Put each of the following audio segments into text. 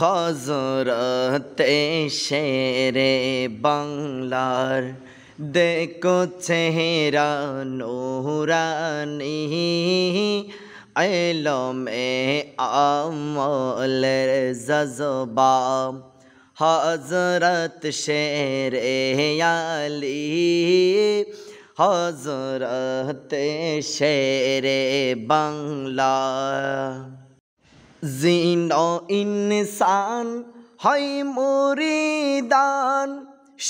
হযরতে শেরে বাংলার দেখো চেহারা নূরানি ইলমে আমলের জজবা হযরত শেরে আলী হযরতে শেরে বাংলা জিনো ইনসান হয় মুরিদান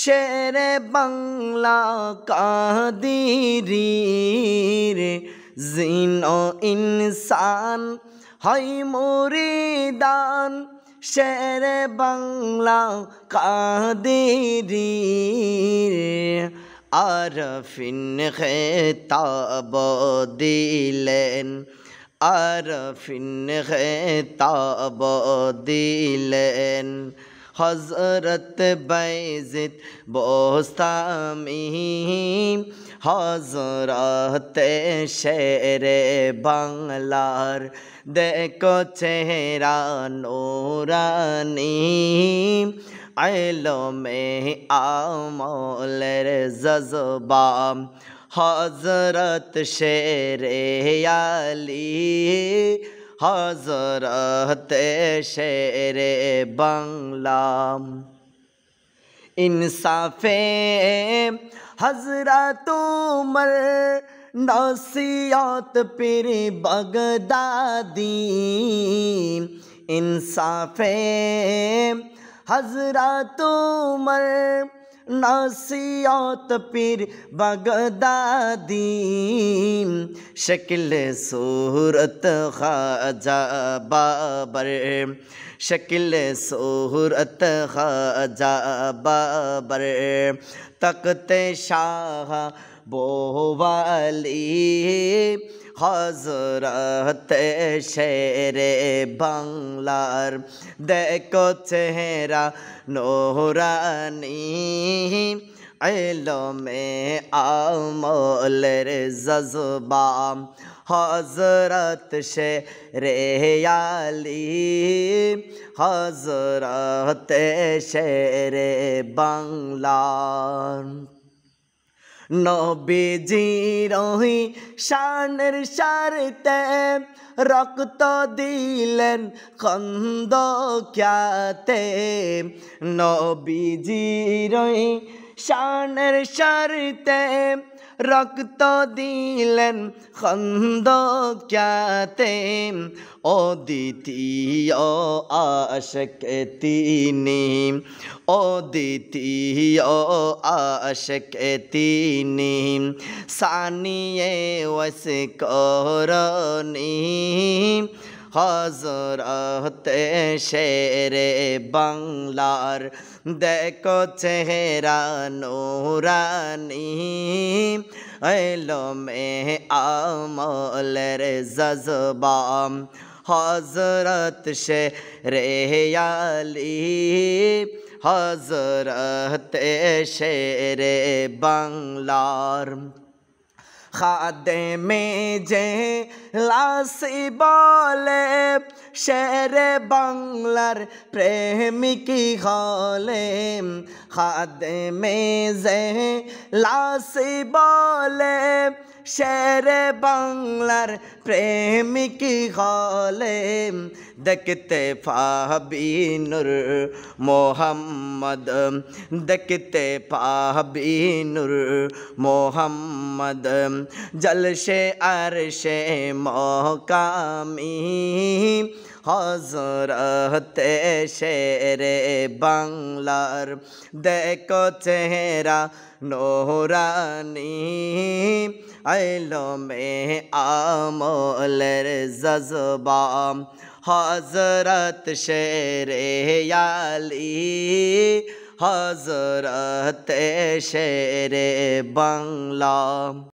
শেরে বাংলা কাদিরির জিনো ইনসান হয় মুরিদান শেরে বাংলা কাদিরির আরফিন খেতাব দিলেন আরফিন খেতাব দিলেন হযরত বাইজিদ বোস্তামি হযরত শেরে বাংলার দেখো চেহারা নূরানি ইলমে আমলের জজবা হযরত শেরে আলী হযরত শেরে বাংলা ইনসাফে হযরত উমর নসিহত পীর বাগদাদি ইনসাফে হযরত উমর नसीहत पीर बगदादी शक्ल सूरत ख्वाजा बाबर शक्ल सूरत ख्वाजा बाबर तख्ते शाह बोवाली हज़रत शेरे बांग्लार देखो चेहरा नूरानी इल्मे आमलेर जज़्बा हज़रत शेरे आली हज़रत शेरे बांग्लार नबीजीर शानेर शारते रक्त दिलेन खंदकाते नबीजीर शानेर शारते रक्त दिलेन खंदकाते ओ द्वितीय आशिक तिनी ओ द्वितीय आशिक तिनी सानिए वस्करनी हज़रत शेरे बांग्लार देखो चेहरा नूरानी इल्मे आमलेर जज़्बा हज़रत शेरे आली हज़रत शेरे बांग्लार खादेमे जे लासी बोले शेरे बांग्लार प्रेमिकी हले खादेमे जे लासी बोले शेरे बांग्लार प्रेमिकी हले देखते पाबी नूर मोहम्मद देखते पाबी नूर मोहम्मद जलशे अरशे मकामी हज़रत शेरे बांग्लार देखो चेहरा नूरानी इल्मे आमलेर जज़्बा हज़रत शेरे आली हज़रत शेरे बांग्ला।